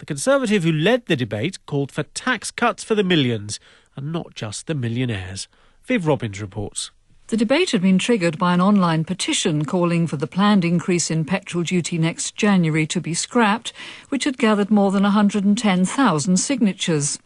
The Conservative who led the debate called for tax cuts for the millions and not just the millionaires. Viv Robbins reports. The debate had been triggered by an online petition calling for the planned increase in petrol duty next January to be scrapped, which had gathered more than 110,000 signatures.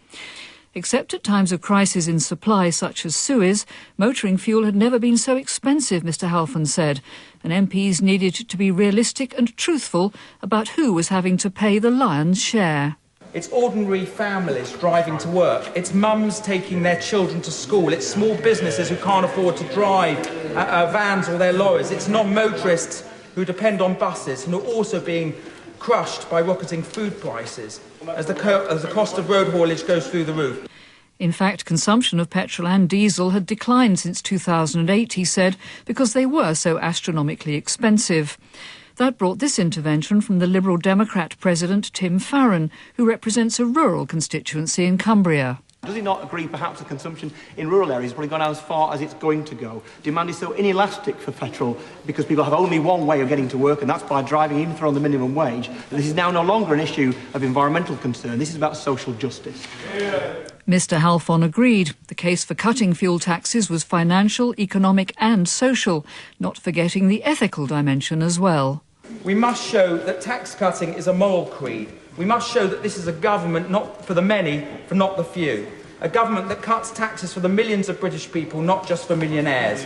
Except at times of crisis in supply such as Suez, motoring fuel had never been so expensive, Mr Halfon said, and MPs needed to be realistic and truthful about who was having to pay the lion's share. It's ordinary families driving to work. It's mums taking their children to school. It's small businesses who can't afford to drive vans or their lorries. It's non-motorists who depend on buses and are also being crushed by rocketing food prices as the cost of road haulage goes through the roof. In fact, consumption of petrol and diesel had declined since 2008, he said, because they were so astronomically expensive. That brought this intervention from the Liberal Democrat President Tim Farron, who represents a rural constituency in Cumbria. Does he not agree perhaps the consumption in rural areas has probably gone as far as it's going to go? Demand is so inelastic for petrol because people have only one way of getting to work, and that's by driving, even if they're on the minimum wage. That this is now no longer an issue of environmental concern. This is about social justice. Mr Halfon agreed. The case for cutting fuel taxes was financial, economic and social, not forgetting the ethical dimension as well. We must show that tax cutting is a moral creed. We must show that this is a government not for the many, for not the few. A government that cuts taxes for the millions of British people, not just for millionaires.